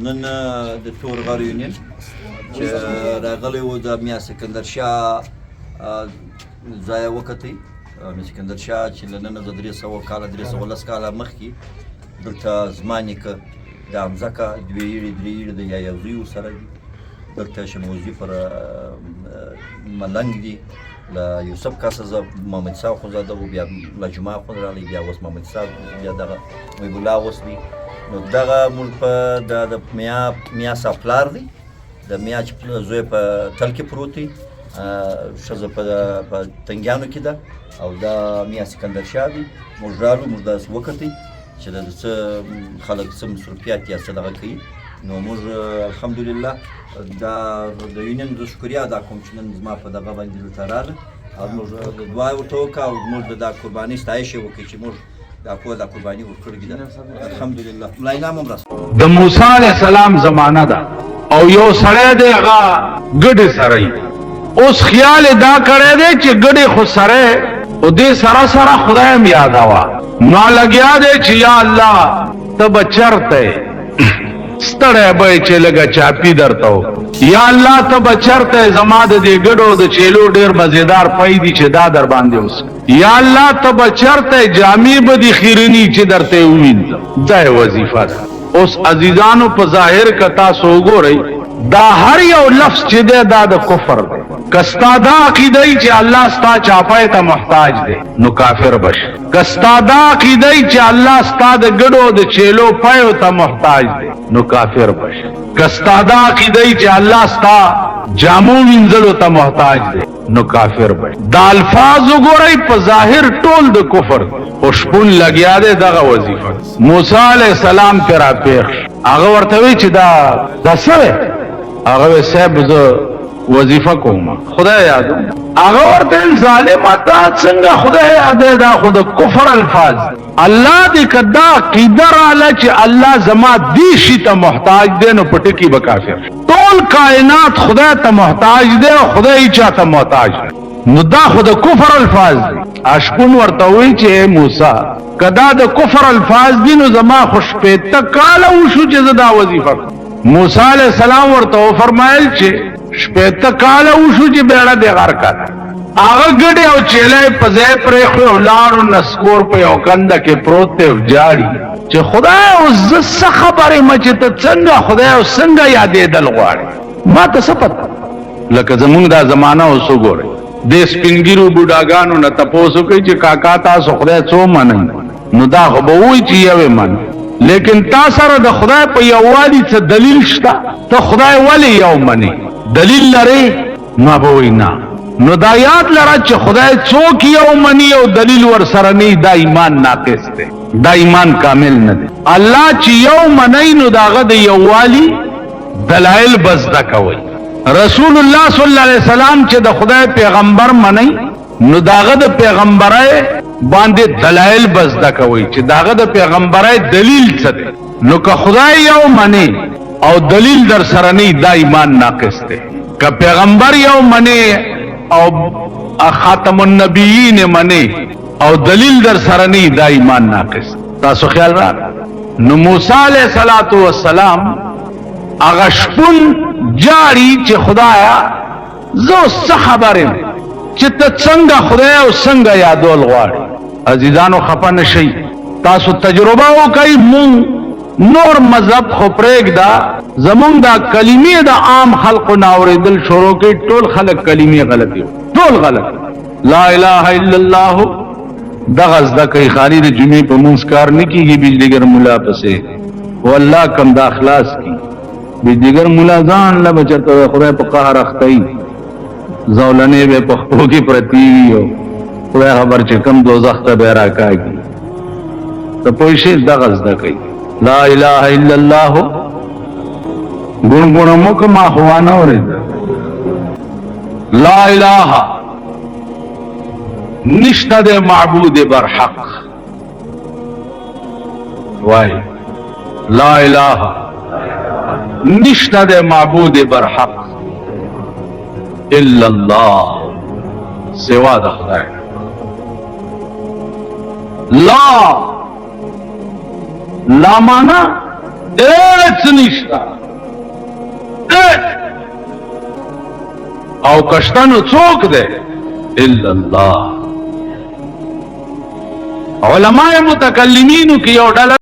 نن د تورغر یونین چې راغلی و د میا سکندر شاه ځای وکتی. میا سکندر شاه چې له نن د 310 کاله مخکې دلته زما نیکه د همځکه دوې ایړې درې ایړې د یا یو زوی ورسره دي. دلته شموزي پر ملنګ دي له یوسف کاسه زه محمد صاحب خوزاده و بیا له جمعه خون راغلی بیا اوس محمد صاحب بیا دغه محب الله اوس دي. نو دغه موږ په د میا صاحب پلار دی د میا چې زوی په تل کې پروت دی ښځه په تنګیانو کې ده او دا میا سکندر شاه دی. موږ راغلو موږ داسې وکتئ چې د څه خلک څه مصروفیات یا څه دغه کوي. نو موږ الحمدلله دا د یونین د شکریا ادا کوم چې نن زما په دغه باندې دلته راغله او موږ دعا ورته وکړه او موږ د دا قربانۍ ستایش یې وکړي چې موږ دا قرباني ورکړې ده الحمدلله. ملا انعام هم راسه د موسی علیه السلام زمانه ده او یو سړی دی هغه ګډې سره اوس خیال دا کړی دی چې ګډې خو سره او دې سره سره خدای هم یادوه ما لګیا دی چې یا الله ته به چرته ستړی به چې لږه چاپي درته یا الله ته به چرته زما د دې ګډو د چیلو ډېر مزېدار پی دي چې دا در باندې اوس یا الله ته به چرته جامې به دي خیرني چې درته ووینځم. دا یې وظیفه ده. اوس عزیزانو په ظاهر که تاسو وګورئ دا هر یو لفظ چې دی دا د کفر دی. که ستا دا عقیده ای چې الله ستا چاپای ته محتاج دی نو کافر بش. که ستا دا عقیده ای چې الله ستا د ګډو د چیلو پایو ته محتاج دی نو کافر بش. که ستا دا عقیده ای چې الله ستا جامو وینځلو ته محتاج دی نو کافر بش. دا الفاظ وګورئ په ظاهر ټول د کفر خو شپون لګیا دی دغه وظیفه. موسی علیه السلام پې راپېښ هغه ورته وی چې دا څه دی؟ هغه وی صاحب زه وظیفه کوم خدای یادوم. هغه ورته ظالمه تا څنګه خدای یادوي؟ دا خو د کفر الفاظ. الله دې که دا عقیده راله چې الله زما دې شي ته محتاج دی نو په ټکي به کافر. ټول کائنات خدای ته محتاج دی او خدای چا ته محتاج دی نو دا خو د کفر الفاظ دي. اشکون ورته وی چې موسی که دا د کفر الفاظ دي نو زما خو شپېته کاله وشو چې زه دا وظیفه کوم. موسی علیه السلام ورته وفرمایل چې شپېته کاله وشو چې بیړه دې غر کړه. هغه ګډې او چیلی په ځای پرېښوې او لاړو نسکور په یو کنده کې پروت دی او جاړي چې خدای اوس زه څه خبر یم چې ته څنګه خدای او څنګه یادېدل غواړې ما ته څه پته. لکه زمونږ دا زمانه اوس وګورئ د سپینګیرو بوډاګانو نه تپوس وکړئ چې کاکا تاسو خدای څو منئ نو دا خو به وایي چې یوې منئ. لیکن تا سره د خدای په یووالي څه دلیل شته؟ ته خدای ولې یو منې؟ دلیل لرې؟ ما به وایي نه. نو دا یاد لره چې خدای څوک یو مني او دلیل ورسره نه دا ایمان ناقص دی، دا ایمان کامل نه دی. الله چې یو منئ نو د هغه د یووالي دلایل به زده کوئ. رسول الله صلی الله علیه وسلم چې د خدای پیغمبر منئ نو د هغه د پیغمبرۍ باندې دلایل به زده کوئ چې د هغه د پیغمبرۍ دلیل څه دی. نو که خدای یو منئ او دلیل در سره نه دا ایمان ناقص دی. که پیغمبر یو منئ او خاتم النبیین منئ او دلیل در سره نه دا ایمان ناقص. تاسو خیال را نو موسی علیه السلام هغه شپون جاری چې خدایا زه څه خبر یم چې ته څنګه خدای او څنګه یادول غواړې. عزیزانو خفه نشئ تاسو تجربه وکئ. مونږ نور مذهب خو پرېږده زمونږ دا کلمې د عام خلقو نه اورېدل شروع کړي ټول خلک کلمې غلطي ټول غلط. لا اله الا الله دغه زده کوي خالي د جمعې په مونځ کار نه کېږي بجلیګر ملا پسې والله کم دا خلاص کی بجلیګر ملا ځان له به چېرته خدای په قهر اختی زولنې به په خپلو کې پرتې وي او خدای خبر چې کم دوزخ ته به راکاږي. ته پوه شئ دغه زده کوي. لا اله الا الله ګونګونه مو که ما خو وانه اورېده. لا اله نشته د معبود برحق وای لا اله نشته د معبود برحق الا الله سوا د خدای. لا معنا هیڅ نشته. او کشتنو څوک دی؟ الا الله. علماء متکلمینو کې یو ډله